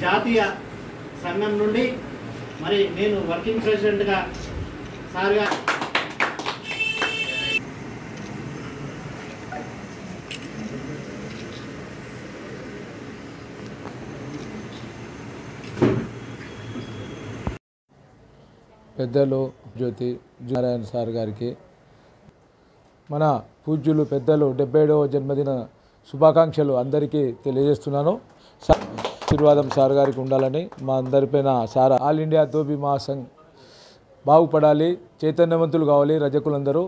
జాతీయ సంఘం నుండి మరి నేను వర్కింగ్ ప్రెసిడెంట్ గా సార్గా పెద్దలు జ్యోతి నారాయణ సార్ గారికి మన పూజ్యులు పెద్దలు 77వ జన్మదిన శుభాకాంక్షలు అందరికీ తెలియజేస్తున్నాను. ఆశీర్వాదం సార్ గారికి ఉండాలని మా అందరిపైన sir all India dhobi Mahasangh బాగుపడాలి, చైతన్యవంతులు కావాలి. రజకులందరూ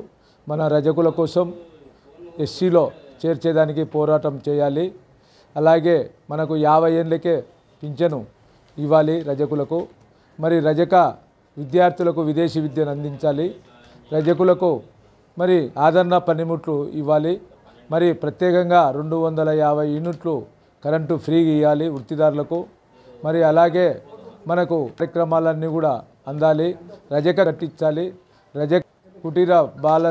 మన రజకుల కోసం ఎస్సీలో చేర్చేదానికి పోరాటం చేయాలి. అలాగే మనకు 50 ఏళ్ళకే పింఛను ఇవ్వాలి రజకులకు. మరి రజక విద్యార్థులకు విదేశీ విద్యను అందించాలి. రజకులకు మరి ఆదరణ పనిముట్లు ఇవ్వాలి. మరి ప్రత్యేకంగా 250 యూనిట్లు కరెంటు ఫ్రీగా ఇవ్వాలి వృత్తిదారులకు. మరి అలాగే మనకు కార్యక్రమాలన్నీ కూడా అందాలి. రజక కట్టించాలి. రజక కుటీర బాల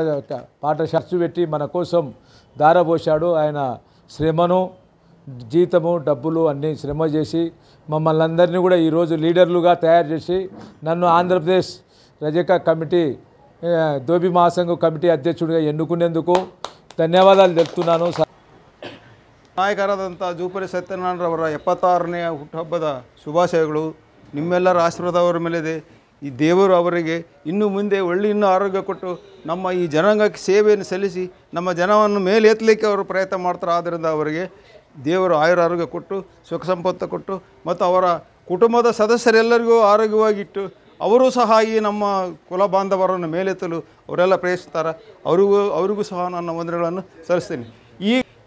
పాఠశాల పెట్టి మన కోసం దారపోశాడు. ఆయన శ్రమను జీతము డబ్బులు అన్నీ శ్రమ చేసి మమ్మల్ని అందరినీ కూడా ఈరోజు లీడర్లుగా తయారు చేసి నన్ను ఆంధ్రప్రదేశ్ రజక కమిటీ ధోబీ మహాసంఘ్ కమిటీ అధ్యక్షుడిగా ఎన్నుకునేందుకు ಧನ್ಯವಾದಾలు తెలుపుతున్నాను. ನಾಯಕರಾದಂಥ ಜೂಪರಿ ಸತ್ಯನಾರಾಯಣರವರ 76ನೇ ಹುಟ್ಟುಹಬ್ಬದ ಶುಭಾಶಯಗಳು ನಿಮ್ಮೆಲ್ಲರ ಆಶೀರ್ವಾದ ಅವರ ಮೇಲಿದೆ. ಈ ದೇವರು ಅವರಿಗೆ ಇನ್ನು ಮುಂದೆ ಇನ್ನೂ ಆರೋಗ್ಯ ಕೊಟ್ಟು ನಮ್ಮ ಈ ಜನಾಂಗಕ್ಕೆ ಸೇವೆಯನ್ನು ಸಲ್ಲಿಸಿ ನಮ್ಮ ಜನವನ್ನು ಮೇಲೆ ಎತ್ತಲಿಕ್ಕೆ ಅವರು ಪ್ರಯತ್ನ ಮಾಡ್ತಾರೆ. ಆದ್ದರಿಂದ ಅವರಿಗೆ ದೇವರು ಆಯುರಾರೋಗ್ಯ ಕೊಟ್ಟು ಸುಖ ಸಂಪತ್ತು ಕೊಟ್ಟು ಮತ್ತು ಅವರ ಕುಟುಂಬದ ಸದಸ್ಯರೆಲ್ಲರಿಗೂ ಆರೋಗ್ಯವಾಗಿಟ್ಟು ಅವರು ಸಹ ಈ ನಮ್ಮ ಕುಲ ಬಾಂಧವರನ್ನು ಮೇಲೆತ್ತಲು ಅವರೆಲ್ಲ ಪ್ರಯತ್ನಿಸ್ತಾರೆ. ಅವರಿಗೂ ಸಹ ನನ್ನ ವಂದನೆಗಳನ್ನು ಸಲ್ಲಿಸ್ತೀನಿ.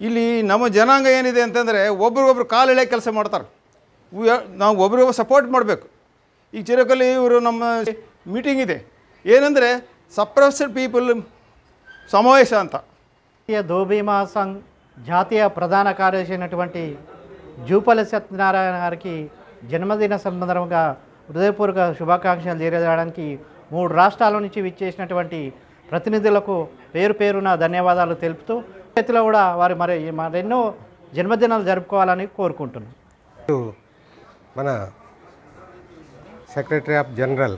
ಇಲ್ಲಿ ನಮ್ಮ ಜನಾಂಗ ಏನಿದೆ ಅಂತಂದರೆ ಒಬ್ರಿಗೊಬ್ರು ಕಾಲೆಳೆ ಕೆಲಸ ಮಾಡ್ತಾರೆ. ನಾವು ಒಬ್ರಿಗೊಬ್ರು ಸಪೋರ್ಟ್ ಮಾಡಬೇಕು. ಈಗ ಚಿರಕಲ್ಲಿ ಇವರು ನಮ್ಮ ಮೀಟಿಂಗ್ ಇದೆ ಏನಂದರೆ ಸಪ್ರೆಸ್ಡ್ ಪೀಪಲ್ సమావేశ అంతా ధోబీ మహాసంఘ్ జాతీయ ప్రధాన కార్యదర్శి అయినటువంటి జూపల్లి సత్యనారాయణ గారికి జన్మదిన సందర్భంగా హృదయపూర్వక శుభాకాంక్షలు తెలియజేయడానికి 3 రాష్ట్రాల నుంచి విచ్చేసినటువంటి ప్రతినిధులకు పేరున ధన్యవాదాలు తెలుపుతూ చేతిలో కూడా వారు మరెన్నో జన్మదినాలు జరుపుకోవాలని కోరుకుంటున్నాను. మన సెక్రటరీ ఆఫ్ జనరల్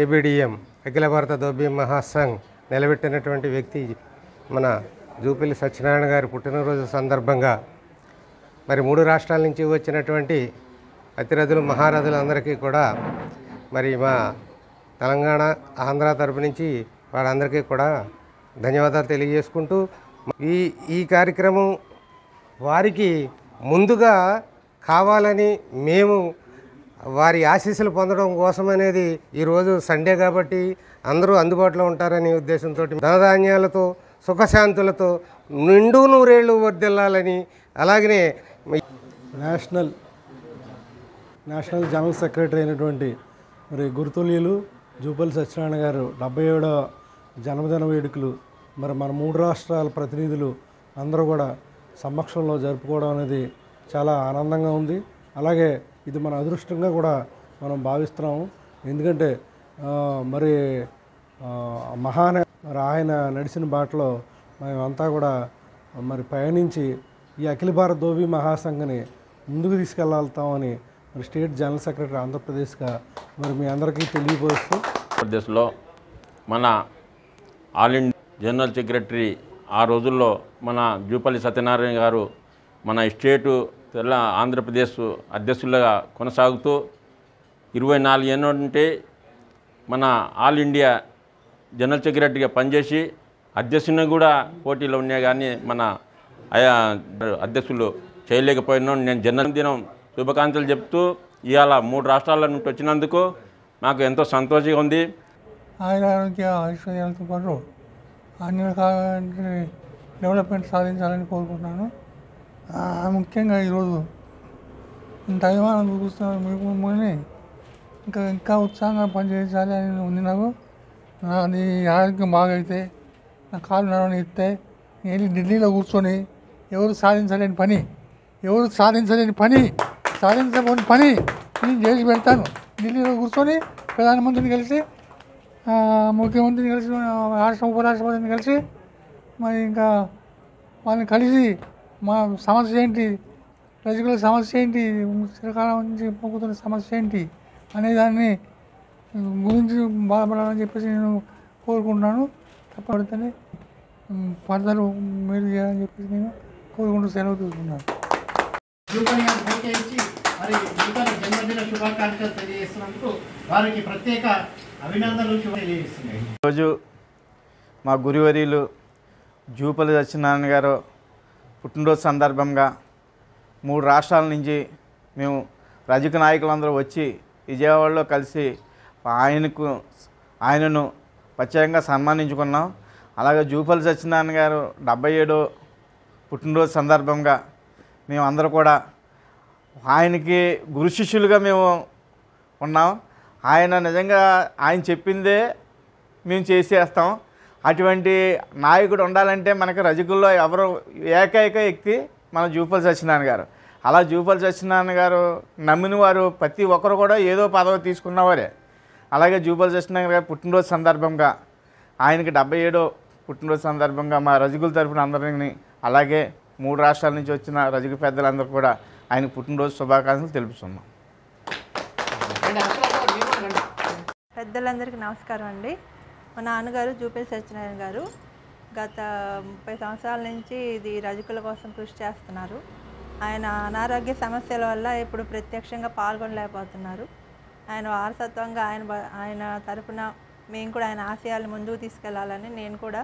ఏబిడిఎం అఖిల భారత ధోబీ మహాసంఘ్ నిలబెట్టినటువంటి వ్యక్తి మన జూపల్లి సత్యనారాయణ గారి పుట్టినరోజు సందర్భంగా మరి 3 రాష్ట్రాల నుంచి వచ్చినటువంటి అతిరథులు మహారథులందరికీ కూడా మరి మా తెలంగాణ ఆంధ్ర తరపు నుంచి వాళ్ళందరికీ కూడా ధన్యవాదాలు తెలియజేసుకుంటూ ఈ కార్యక్రమం వారికి ముందుగా కావాలని మేము వారి ఆశీస్సులు పొందడం కోసం అనేది ఈరోజు సండే కాబట్టి అందరూ అందుబాటులో ఉంటారనే ఉద్దేశంతో ధనధాన్యాలతో సుఖశాంతులతో నిండు నూరేళ్ళు వర్ధిల్లాలని అలాగనే నేషనల్ జనరల్ సెక్రటరీ అయినటువంటి మరి గురుతుల్యులు జూపల్లి సత్యనారాయణ గారు 77వ జన్మదిన వేడుకలు మరి మన 3 రాష్ట్రాల ప్రతినిధులు అందరూ కూడా సమక్షంలో జరుపుకోవడం అనేది చాలా ఆనందంగా ఉంది. అలాగే ఇది మన అదృష్టంగా కూడా మనం భావిస్తున్నాము. ఎందుకంటే మరి మరి ఆయన నడిచిన బాటలో మేమంతా కూడా మరి పయనించి ఈ అఖిల భారత ధోబీ మహాసంఘని ముందుకు తీసుకెళ్తామని మరి స్టేట్ జనరల్ సెక్రటరీ ఆంధ్రప్రదేశ్గా మరి మీ అందరికీ తెలియపరుస్తూ ఆంధ్రప్రదేశ్లో మన ఆల్ ఇండియా జనరల్ సెక్రటరీ ఆ రోజుల్లో మన జూపల్లి సత్యనారాయణ గారు మన స్టేటు ఆంధ్రప్రదేశ్ అధ్యక్షులుగా కొనసాగుతూ 24 ఏళ్ళ నుండి మన ఆల్ ఇండియా జనరల్ సెక్రటరీగా పనిచేసి అధ్యక్షుని కూడా పోటీలో ఉన్నాయి కానీ మన అధ్యక్షులు చేయలేకపోయినా నేను జన్మదినం శుభాకాంక్షలు చెప్తూ ఇవాళ 3 రాష్ట్రాల నుండి వచ్చినందుకు నాకు ఎంతో సంతోషంగా ఉంది. ఆయన ఆరోగ్య ఐశ్వర్యాలతో పాటు అన్ని రకాల డెవలప్మెంట్ సాధించాలని కోరుకుంటున్నాను. ముఖ్యంగా ఈరోజు ఇంత అభిమానం చూపిస్తున్నారు మీకు మమ్మల్ని ఇంకా ఉత్సాహంగా పనిచేయించాలి అని ఉంది నాకు. నాది ఆరోగ్యం బాగైతే నా కాలు నడవనిస్తే నేను ఢిల్లీలో కూర్చొని ఎవరు సాధించలేని పని నేను చేసి పెడతాను. ఢిల్లీలో కూర్చొని ప్రధానమంత్రిని కలిసి ముఖ్యమంత్రిని కలిసి రాష్ట్ర ఉపరాష్ట్రపతిని కలిసి మరి ఇంకా వాళ్ళని కలిసి మా సమస్య ఏంటి, ప్రజల సమస్య ఏంటి, చిరకాలం నుంచి మొక్కుతున్న సమస్య ఏంటి అనే దాన్ని గురించి బాధపడాలని చెప్పేసి నేను కోరుకుంటున్నాను. తప్పబడితేనే ఫర్దర్ మీరు చేయాలని చెప్పేసి నేను కోరుకుంటూ సెలవు తీసుకున్నాను. మరి నూతన జన్మదిన శుభాకాంక్షలు తెలియజేస్తున్నందుకు వారికి ప్రత్యేక అభినందనలు తెలియజేస్తున్నాయి. ఈరోజు మా గురువర్యులు జూపల్లి సత్యనారాయణ గారు పుట్టినరోజు సందర్భంగా 3 రాష్ట్రాల నుంచి మేము రాజకీయ నాయకులందరూ వచ్చి విజయవాడలో కలిసి ఆయనను ప్రత్యేకంగా సన్మానించుకున్నాం. అలాగే జూపల్లి సత్యనారాయణ గారు 77వ పుట్టినరోజు సందర్భంగా మేమందరూ కూడా ఆయనకి గురు శిష్యులుగా మేము ఉన్నాం. ఆయన నిజంగా ఆయన చెప్పిందే మేము చేసేస్తాం. అటువంటి నాయకుడు ఉండాలంటే మనకు రజకుల్లో ఎవరు ఏకైక వ్యక్తి మన జూపల్లి సత్యనారాయణ గారు. అలా జూపల్లి సత్యనారాయణ గారు నమ్మిన వారు ప్రతి ఒక్కరు కూడా ఏదో పదవి తీసుకున్నవారే. అలాగే జూపల్లి సత్యనారాయణ గారు పుట్టినరోజు సందర్భంగా ఆయనకి 77వ పుట్టినరోజు సందర్భంగా మా రజకుల తరఫున అందరినీ అలాగే 3 రాష్ట్రాల నుంచి వచ్చిన రజకు పెద్దలందరూ కూడా ఆయన పుట్టినరోజు శుభాకాంక్షలు తెలుపుతున్నాం. పెద్దలందరికీ నమస్కారం అండి. మా నాన్నగారు జూపల్లి సత్యనారాయణ గారు గత 30 సంవత్సరాల నుంచి ఇది రజకుల కోసం కృషి చేస్తున్నారు. ఆయన అనారోగ్య సమస్యల వల్ల ఇప్పుడు ప్రత్యక్షంగా పాల్గొనలేకపోతున్నారు. ఆయన వారసత్వంగా ఆయన తరఫున మేము కూడా ఆయన ఆశయాలను ముందుకు తీసుకెళ్లాలని నేను కూడా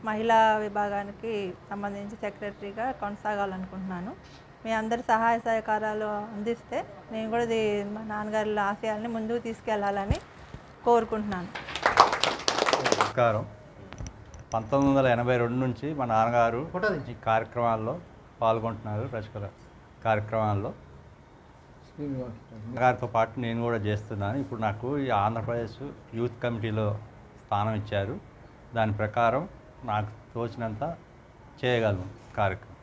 మహిళా విభాగానికి సంబంధించి సెక్రటరీగా కొనసాగాలనుకుంటున్నాను. మీ అందరి సహాయ సహకారాలు అందిస్తే నేను కూడా మా నాన్నగారి ఆశయాలని ముందుకు తీసుకెళ్లాలని కోరుకుంటున్నాను. నమస్కారం. 1982 నుంచి మా నాన్నగారు ఈ కార్యక్రమాల్లో పాల్గొంటున్నారు. రజకుల కార్యక్రమాల్లో గారితో పాటు నేను కూడా చేస్తున్నాను. ఇప్పుడు నాకు ఈ ఆంధ్రప్రదేశ్ యూత్ కమిటీలో స్థానం ఇచ్చారు. దాని ప్రకారం నాకు తోచినంత చేయగలను కార్యక్రమం.